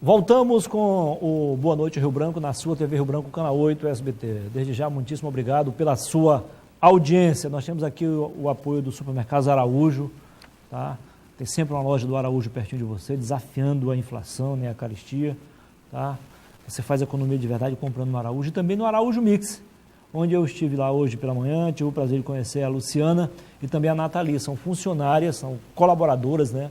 Voltamos com o Boa Noite Rio Branco, na sua TV Rio Branco, canal 8 SBT. Desde já, muitíssimo obrigado pela sua audiência. Nós temos aqui o apoio do Supermercados Araújo, tá? Tem sempre uma loja do Araújo pertinho de você, desafiando a inflação, né, a carestia, tá? Você faz economia de verdade comprando no Araújo e também no Araújo Mix, onde eu estive lá hoje pela manhã, tive o prazer de conhecer a Luciana e também a Nathalie. São funcionárias, são colaboradoras, né,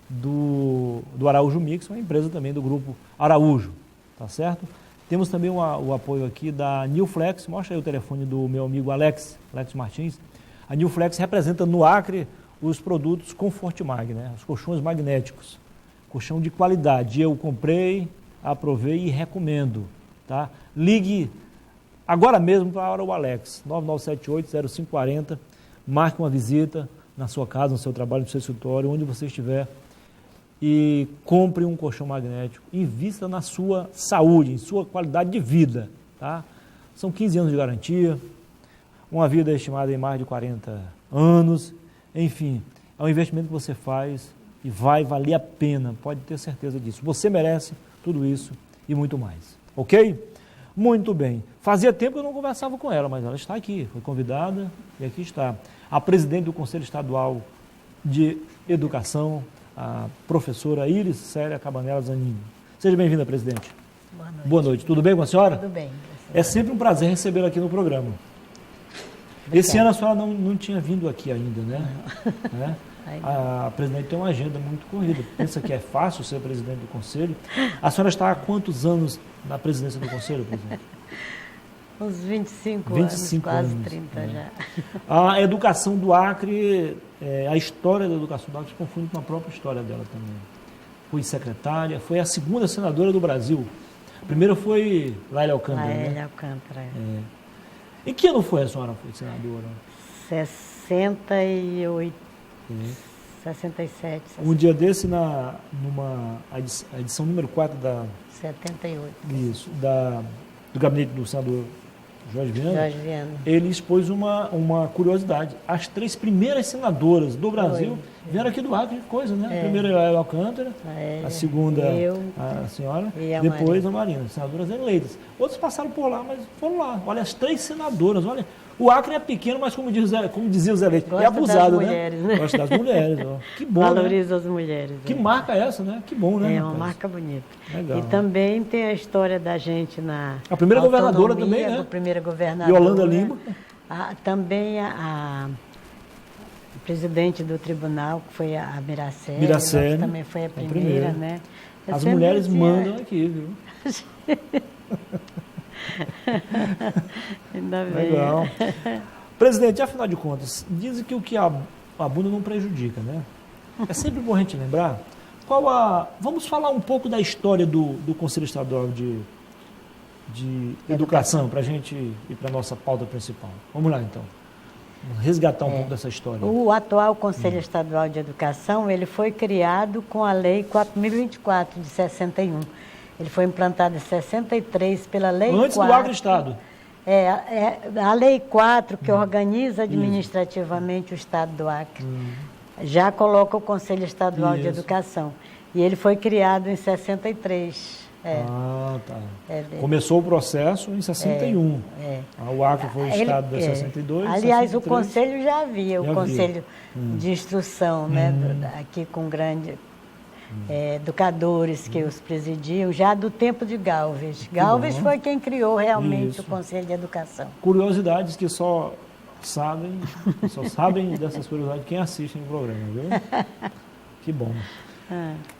do Araújo Mix, uma empresa também do grupo Araújo, tá certo? Temos também o apoio aqui da Newflex. Mostra aí o telefone do meu amigo Alex Martins. A Newflex representa no Acre os produtos Confortmag, né, os colchões magnéticos, colchão de qualidade. Eu comprei, aprovei e recomendo, tá? Ligue agora mesmo para o Alex, 9978-0540, marque uma visita na sua casa, no seu trabalho, no seu escritório, onde você estiver, e compre um colchão magnético, invista na sua saúde, em sua qualidade de vida, tá? São 15 anos de garantia, uma vida estimada em mais de 40 anos, enfim, é um investimento que você faz e vai valer a pena, pode ter certeza disso. Você merece tudo isso e muito mais, ok? Muito bem. Fazia tempo que eu não conversava com ela, mas ela está aqui, foi convidada e aqui está. A presidente do Conselho Estadual de Educação, a professora Iris Célia Cabanela Zanini. Seja bem-vinda, presidente. Boa noite. Boa noite. Tudo bem com a senhora? Tudo bem. É sempre um prazer recebê-la aqui no programa. Obrigada. Esse ano a senhora não tinha vindo aqui ainda, né? Né? A presidente tem uma agenda muito corrida. Pensa que é fácil ser presidente do Conselho. A senhora está há quantos anos na presidência do Conselho, presidente? Uns 25 anos, quase anos, 30 né? já. A educação do Acre, a história da educação do Acre se confunde com a própria história dela também. Foi secretária, foi a segunda senadora do Brasil. A primeira foi Laília Alcântara. Laília Alcântara. Em que ano foi a senhora foi senadora? 68, 67. Um dia desse, a edição número 4 da... 78. Isso, do gabinete do senador Jorge Viana, Viana, ele expôs uma curiosidade. As 3 primeiras senadoras do Brasil vieram aqui do Acre, coisa, né? A primeira é a Alcântara, a segunda a senhora, e depois a Marina, senadoras eleitas. Outros passaram por lá, mas foram lá. Olha, as 3 senadoras, olha. O Acre é pequeno, mas como dizia o Zé Leite, é abusado, das mulheres, né? Gosta das mulheres, ó. Que bom, valoriza, né? as mulheres. Que marca é essa, né? Que bom, né? É uma marca bonita. Legal. E também tem a história da gente na a primeira governadora também, né? A primeira governadora. Yolanda Lima. Também a presidente do tribunal, que foi a Miracene. Miracene também foi a primeira, né? As mulheres mandam aqui, viu? Ainda bem. Legal. Presidente, afinal de contas, dizem que o que a bunda não prejudica, né? É sempre bom a gente lembrar. Vamos falar um pouco da história do Conselho Estadual de Educação, para a gente ir para a nossa pauta principal. Vamos lá, então. Vamos resgatar um pouco dessa história. O atual Conselho Estadual de Educação, ele foi criado com a Lei 4.024, de 61. Ele foi implantado em 63 pela Lei 4. Antes do Agro-Estado. A Lei 4, que organiza administrativamente o Estado do Acre, já coloca o Conselho Estadual de Educação. E ele foi criado em 63. Tá. Começou o processo em 61. O Acre foi o Estado de 62. Aliás, 63. o Conselho já havia, o Conselho de Instrução, né, aqui com grandes educadores que os presidiam, já do tempo de Galvez. Galvez foi quem criou realmente o Conselho de Educação. Curiosidades que só sabem dessas curiosidades quem assiste no programa, viu? Que bom.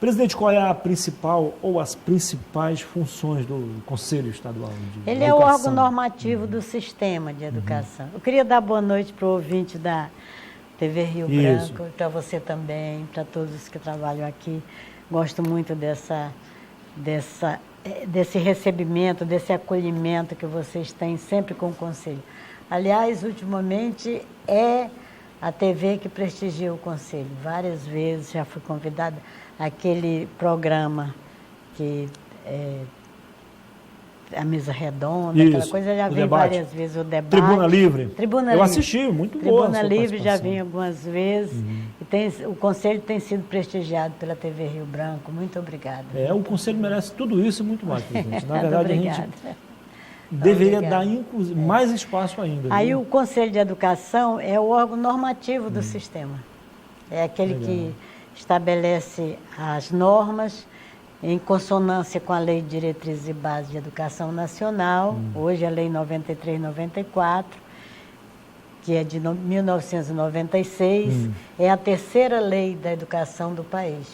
Presidente, qual é a principal ou as principais funções do Conselho Estadual de Educação? Ele é o órgão normativo do sistema de educação. Eu queria dar boa noite para o ouvinte da TV Rio Branco, para você também, para todos os que trabalham aqui. Gosto muito desse recebimento, desse acolhimento que vocês têm sempre com o Conselho. Aliás, ultimamente é a TV que prestigia o Conselho. Várias vezes já fui convidada àquele programa que a mesa redonda, aquela coisa, já vim várias vezes o debate. Tribuna Livre. Tribuna Eu Livre. assisti, muito boa. Tribuna Livre já vim algumas vezes. E o Conselho tem sido prestigiado pela TV Rio Branco. Muito obrigada. O Conselho merece tudo isso e muito mais, presidente. Na verdade, obrigada. a gente deveria dar mais espaço ainda. Aí o Conselho de Educação é o órgão normativo do sistema. É aquele que estabelece as normas em consonância com a Lei de Diretrizes e Bases de Educação Nacional, hoje a Lei 93/94, que é de 1996, é a terceira lei da educação do país.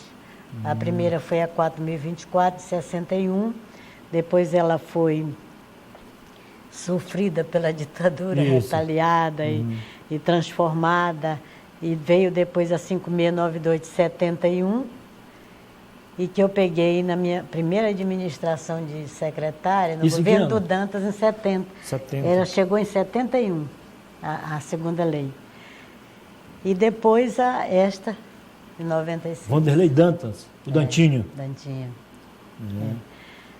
A primeira foi a 4.024, de 61, depois ela foi sofrida pela ditadura, retaliada e transformada, e veio depois a 5.692, de 71, e que eu peguei na minha primeira administração de secretária, no governo do Dantas, em 70. Ela chegou em 71, a segunda lei. E depois esta, em 96. Vanderlei Dantas, o Dantinho. Dantinho.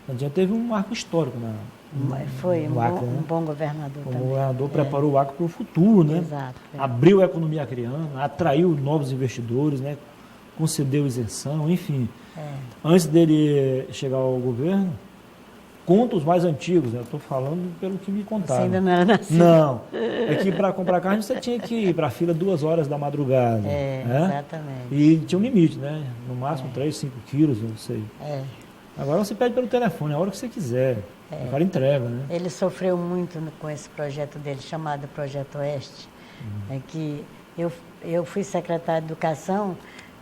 Dantinho teve um marco histórico Foi no Acre, um bom governador também. O governador preparou o Acre para o futuro, né? Exato. Abriu a economia acreana, atraiu novos investidores, né? Concedeu isenção, enfim. Antes dele chegar ao governo, conta os mais antigos, né? Eu estou falando pelo que me contaram. Você ainda não era nascido. Não. É que para comprar carne você tinha que ir para a fila 2 horas da madrugada. Né? Exatamente. E tinha um limite, né? No máximo 3, 5 quilos, não sei. Agora você pede pelo telefone, a hora que você quiser. O cara entrega, né? Ele sofreu muito com esse projeto dele, chamado Projeto Oeste. É que eu fui secretária de Educação,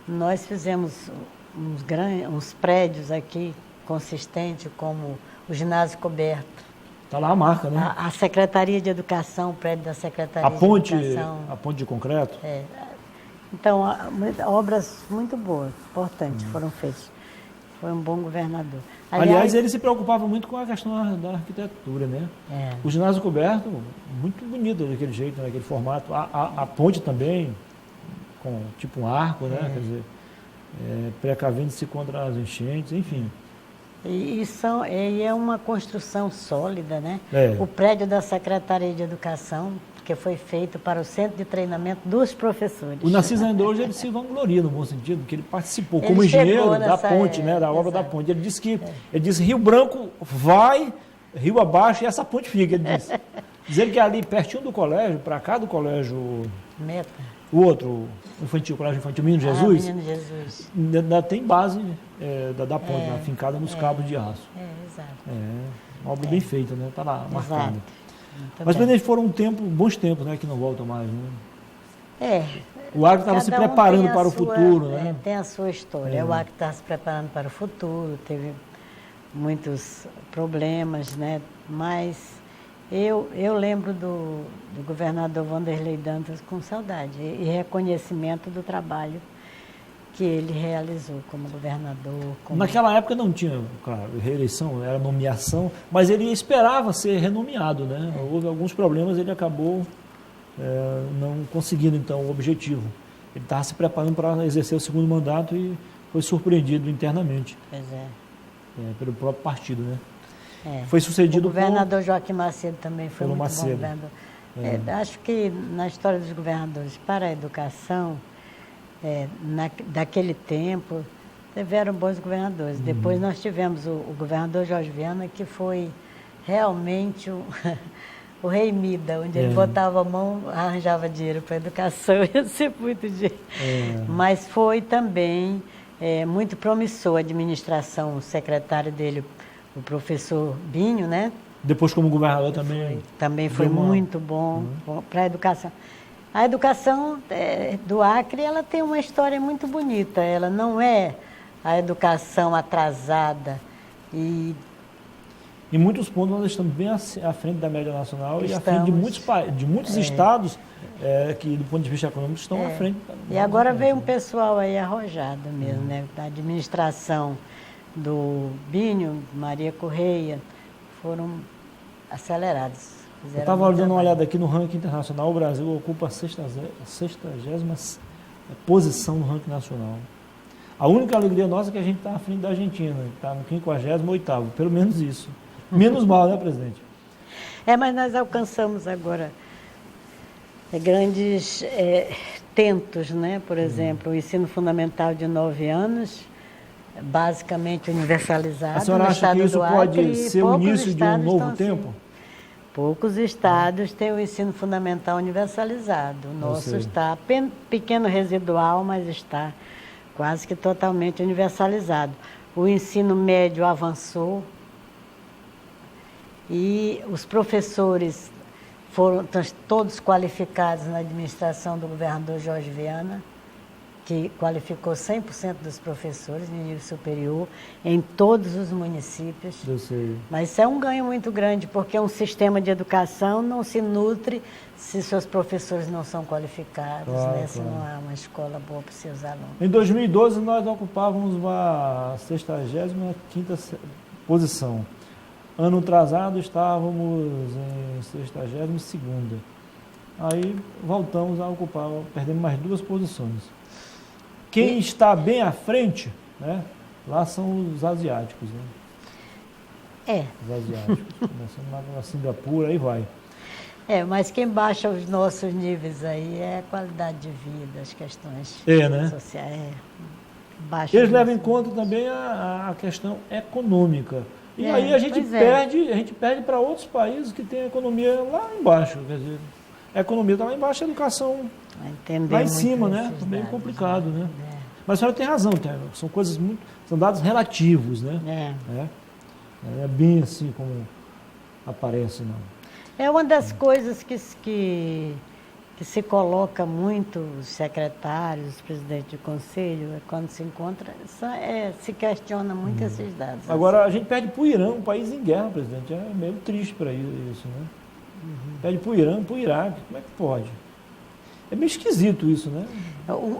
nós fizemos uns prédios aqui consistentes, como o ginásio coberto. Está lá a marca, né? A Secretaria de Educação, o prédio da Secretaria de Educação. A ponte de concreto? Então, obras muito boas, importantes, foram feitas. Foi um bom governador. Aliás, ele se preocupava muito com a questão da arquitetura, né? O ginásio coberto, muito bonito daquele jeito, naquele formato. A ponte também, com tipo um arco, né? Quer dizer, precavendo-se contra as enchentes, enfim. E é uma construção sólida, né? O prédio da Secretaria de Educação, que foi feito para o Centro de Treinamento dos Professores. O Narciso ainda hoje ele se vangloria, no bom sentido, porque ele participou como engenheiro da ponte, né? Da obra da ponte. Ele disse Rio Branco vai, rio abaixo, e essa ponte fica, ele disse. Dizer que ali, pertinho do colégio, para cá do colégio... Meta. O outro, o colégio infantil Menino Jesus, Menino Jesus. Ainda tem base da ponte, afincada nos cabos de aço. Exato. Uma obra bem feita, né? Está lá, marcada. Mas, presidente, foram bons tempos, né? Que não voltam mais, né? O Acre estava se um preparando para o futuro, né? Tem a sua história. O Acre estava se preparando para o futuro, teve muitos problemas, né? Mas eu lembro do governador Vanderlei Dantas com saudade e reconhecimento do trabalho que ele realizou como governador. Naquela época não tinha, claro, reeleição, era nomeação, mas ele esperava ser renomeado, né? Houve alguns problemas, ele acabou não conseguindo, então, o objetivo. Ele estava se preparando para exercer o segundo mandato e foi surpreendido internamente. Pois pelo próprio partido, né? Foi sucedido o governador Joaquim Macedo também foi muito Macedo. bom governador. Acho que na história dos governadores para a educação, daquele tempo, tiveram bons governadores. Depois nós tivemos o governador Jorge Viana, que foi realmente o rei Mida, onde ele botava a mão, arranjava dinheiro para a educação, ia ser muito dinheiro. Mas foi também muito promissor a administração, o secretário dele, o professor Binho, né? Depois como governador também. Também foi muito bom para a educação. A educação do Acre, ela tem uma história muito bonita. Ela não é a educação atrasada. E em muitos pontos nós estamos bem à frente da média nacional e à frente de muitos estados que, do ponto de vista econômico, estão à frente. E agora veio um pessoal aí arrojado mesmo, né? Da administração do Binho, Maria Correia, foram acelerados. Eu estava dando uma olhada aqui no ranking internacional, o Brasil ocupa a 60ª posição no ranking nacional. A única alegria nossa é que a gente está à frente da Argentina, que está no 58º, pelo menos isso. Menos mal, né, presidente? Mas nós alcançamos agora grandes tentos, né? Por exemplo, o ensino fundamental de 9 anos, basicamente universalizado. A senhora acha que isso pode ser o início de um novo tempo? Assim. Poucos estados têm o ensino fundamental universalizado. O nosso está pequeno residual, mas está quase que totalmente universalizado. O ensino médio avançou e os professores foram todos qualificados na administração do governador Jorge Viana, que qualificou 100% dos professores de nível superior em todos os municípios. Eu sei. Mas isso é um ganho muito grande, porque um sistema de educação não se nutre se seus professores não são qualificados, claro, né? Se não há uma escola boa para os seus alunos. Em 2012, nós ocupávamos a 65ª posição. Ano atrasado, estávamos em 62ª. Aí, voltamos a ocupar, perdemos mais 2 posições. Quem está bem à frente, né, lá são os asiáticos, né? Os asiáticos. Começando lá pela Singapura, aí vai. Mas quem baixa os nossos níveis aí é a qualidade de vida, as questões né? sociais. Eles levam em conta também a questão econômica. E aí a gente perde para outros países que têm a economia lá embaixo. Quer dizer, a economia está lá embaixo, a educação lá em cima, né? É meio complicado, né? Mas a senhora tem razão, são coisas são dados relativos, né? É bem assim como aparece, não. É uma das coisas que se coloca muito os secretários, os presidentes de conselho, quando se encontra, se questiona muito esses dados. Agora, a gente perde para o Irã, um país em guerra, presidente. É meio triste para isso, né? Perde para o Irã, para o Iraque. Como é que pode? É meio esquisito isso, né?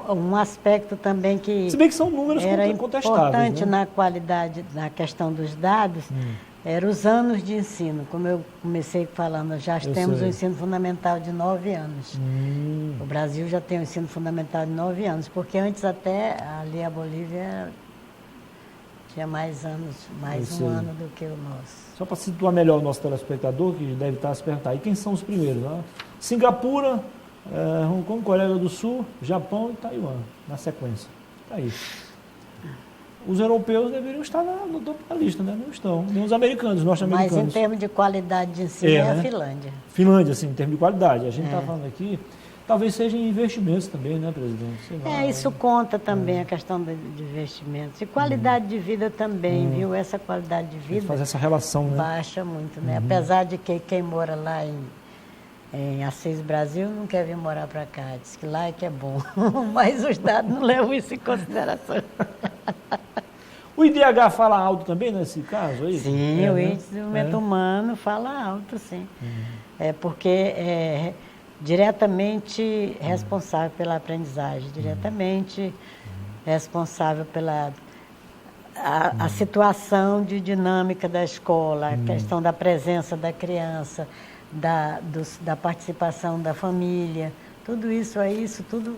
Um aspecto também que... Se bem que são números contestáveis, importante, né? na qualidade, na questão dos dados, eram os anos de ensino. Como eu comecei falando, temos o ensino fundamental de 9 anos. O Brasil já tem o ensino fundamental de 9 anos, porque antes até ali a Bolívia tinha mais anos, um ano do que o nosso. Só para situar melhor o nosso telespectador, que deve estar a se perguntar, e quem são os primeiros? Né? Singapura, Hong Kong, Coreia do Sul, Japão e Taiwan, na sequência. Está aí. Os europeus deveriam estar no topo da lista, né? Não estão. Nem os americanos, os norte-americanos. Mas em termos de qualidade de ensino é a Finlândia. Finlândia, assim, em termos de qualidade. A gente está falando aqui, talvez seja em investimentos também, né, presidente? Sei lá, isso conta também a questão de investimentos. E qualidade de vida também, viu? Essa qualidade de vida fazer essa relação, né? Baixa muito, né? Apesar de que quem mora lá em Assis Brasil não quer vir morar para cá, diz que lá é que é bom. Mas os dados não levam isso em consideração. O IDH fala alto também nesse caso? Aí? Sim, o Índice de Desenvolvimento Humano fala alto, sim. Porque é diretamente responsável pela aprendizagem, diretamente responsável pela a situação de dinâmica da escola, a questão da presença da criança, da participação da família, tudo isso aí, isso tudo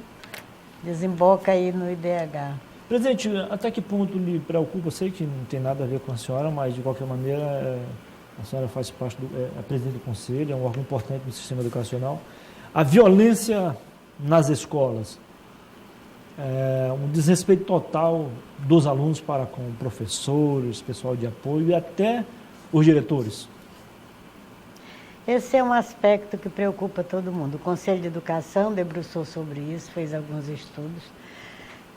desemboca aí no IDH. Presidente, até que ponto lhe preocupa? Eu sei que não tem nada a ver com a senhora, mas de qualquer maneira a senhora faz parte é presidente do conselho, é um órgão importante no sistema educacional. A violência nas escolas, um desrespeito total dos alunos para com professores, pessoal de apoio e até os diretores. Esse é um aspecto que preocupa todo mundo. O Conselho de Educação debruçou sobre isso, fez alguns estudos,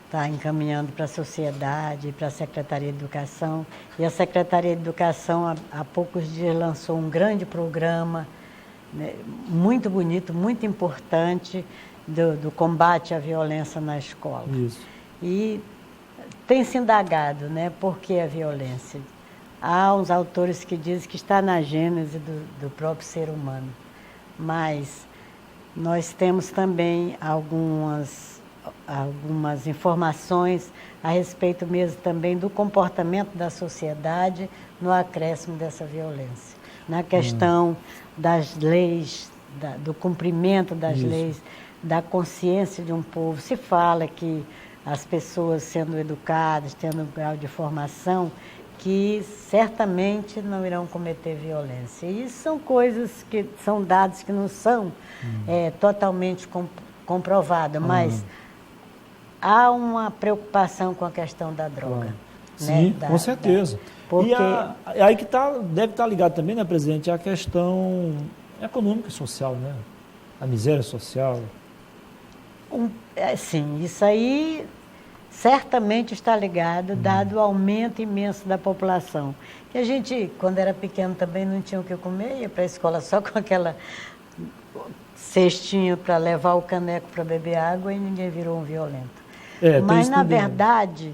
está encaminhando para a sociedade, para a Secretaria de Educação. E a Secretaria de Educação, há poucos dias, lançou um grande programa, né, muito bonito, muito importante, do combate à violência na escola. Isso. E tem se indagado, né, por que a violência. Há uns autores que dizem que está na gênese do próprio ser humano, mas nós temos também algumas informações a respeito mesmo também do comportamento da sociedade no acréscimo dessa violência. Na questão das leis, do cumprimento das leis, da consciência de um povo. Se fala que as pessoas sendo educadas, tendo um grau de formação, que certamente não irão cometer violência. E isso são coisas que são dados que não são totalmente comprovados, mas há uma preocupação com a questão da droga. Sim, com certeza. Porque... E aí que deve estar ligado também, né, presidente, a questão econômica e social, né? A miséria social. Sim, isso aí certamente está ligado, dado o aumento imenso da população. Que a gente, quando era pequeno, também não tinha o que comer, ia para a escola só com aquela cestinha para levar o caneco para beber água e ninguém virou um violento. Mas, na verdade,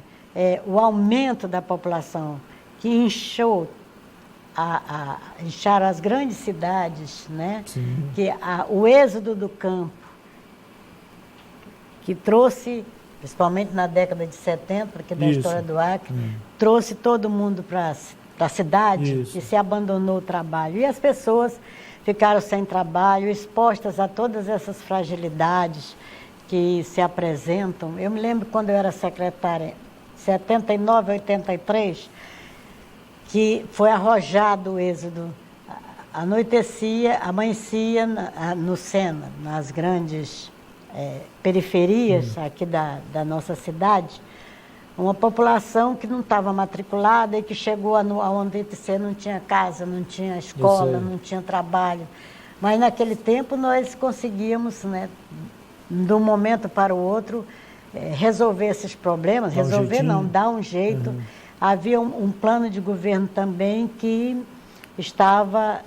o aumento da população que incharam as grandes cidades, né? Que o êxodo do campo, que trouxe, principalmente na década de 70, porque da história do Acre, trouxe todo mundo para a cidade e se abandonou o trabalho. E as pessoas ficaram sem trabalho, expostas a todas essas fragilidades que se apresentam. Eu me lembro quando eu era secretária, 79, 83, que foi arrojado o êxodo. Amanhecia no Sena, nas grandes periferias aqui da nossa cidade, uma população que não estava matriculada e que chegou aonde não tinha casa, não tinha escola, não tinha trabalho. Mas naquele tempo nós conseguíamos, né, de um momento para o outro, resolver esses problemas, dar um jeito. Havia um plano de governo também que estava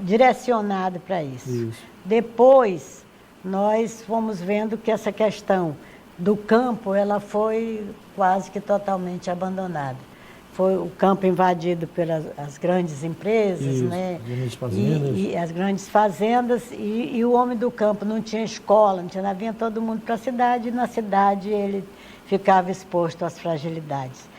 direcionado para isso. Depois, nós fomos vendo que essa questão do campo, ela foi quase que totalmente abandonada. Foi o campo invadido pelas as grandes empresas, né? E as grandes fazendas, e o homem do campo não tinha escola, não tinha nada, vinha todo mundo para a cidade, e na cidade ele ficava exposto às fragilidades.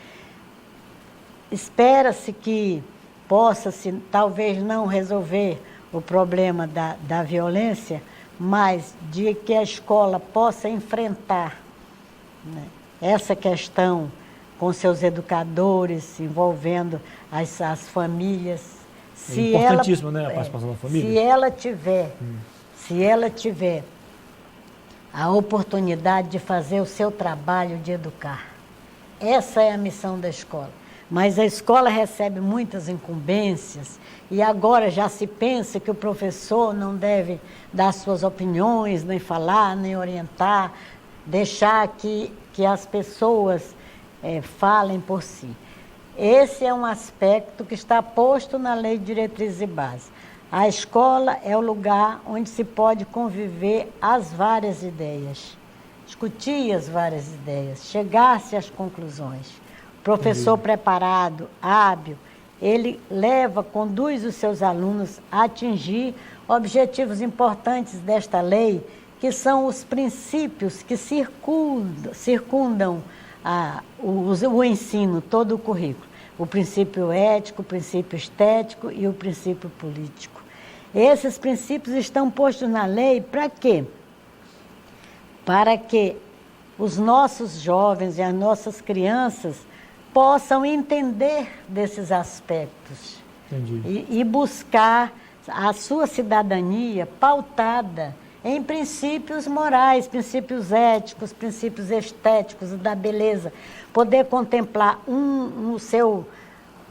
Espera-se que possa-se, talvez não resolver o problema da violência, mas de que a escola possa enfrentar, né, essa questão com seus educadores, envolvendo as famílias. Importantíssimo, né, a participação da família? Se ela tiver a oportunidade de fazer o seu trabalho de educar. Essa é a missão da escola. Mas a escola recebe muitas incumbências e agora já se pensa que o professor não deve dar suas opiniões, nem falar, nem orientar, deixar que as pessoas falem por si. Esse é um aspecto que está posto na Lei de Diretrizes e Bases. A escola é o lugar onde se pode conviver as várias ideias, discutir as várias ideias, chegar-se às conclusões. O professor preparado, hábil, ele conduz os seus alunos a atingir objetivos importantes desta lei, que são os princípios que circundam o ensino, todo o currículo. O princípio ético, o princípio estético e o princípio político. Esses princípios estão postos na lei para quê? Para que os nossos jovens e as nossas crianças possam entender desses aspectos e buscar a sua cidadania pautada em princípios morais, princípios éticos, princípios estéticos, da beleza. Poder contemplar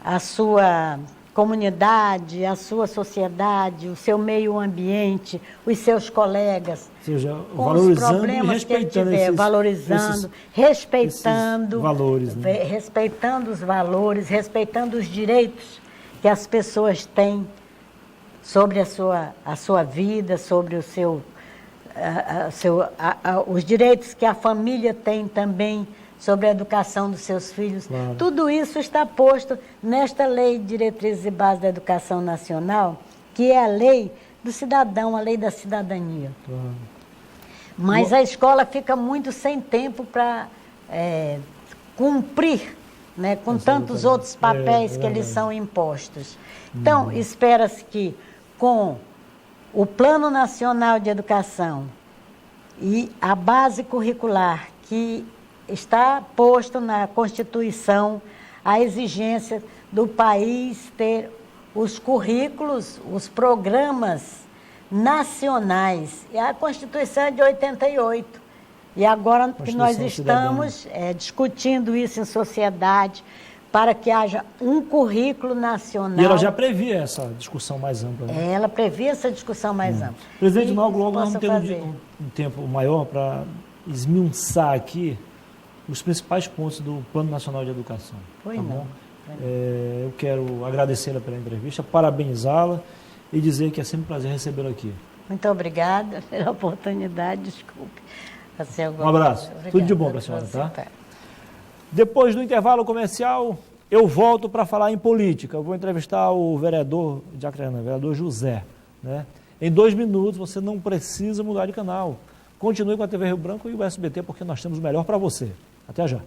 a sua comunidade, a sua sociedade, o seu meio ambiente, os seus colegas. Ou seja, com os problemas que ele tiver, respeitando valores, né? Respeitando os valores, respeitando os direitos que as pessoas têm sobre a sua vida, sobre os direitos que a família tem também sobre a educação dos seus filhos. Claro. Tudo isso está posto nesta Lei de Diretrizes e Bases da Educação Nacional, que é a lei do cidadão, a lei da cidadania. Claro. Mas a escola fica muito sem tempo para cumprir, né, com tantos outros papéis que lhes são impostos. Então, espera-se que com o Plano Nacional de Educação e a base curricular que está posto na Constituição, a exigência do país ter os currículos, os programas nacionais. E a Constituição é de 88. E agora que nós estamos discutindo isso em sociedade, para que haja um currículo nacional. E ela já previa essa discussão mais ampla, né? Ela previa essa discussão mais ampla. Presidente, logo nós vamos ter um tempo maior para esmiuçar aqui os principais pontos do Plano Nacional de Educação. Foi tá não. bom? Eu quero agradecê-la pela entrevista, parabenizá-la e dizer que é sempre um prazer recebê-la aqui. Muito obrigada pela oportunidade, desculpe. Um abraço. Obrigada. Tudo de bom para a senhora, tá? Depois do intervalo comercial, eu volto para falar em política. Eu vou entrevistar o vereador de Acreana, o vereador José. Né? Em 2 minutos, você não precisa mudar de canal. Continue com a TV Rio Branco e o SBT, porque nós temos o melhor para você. Até já.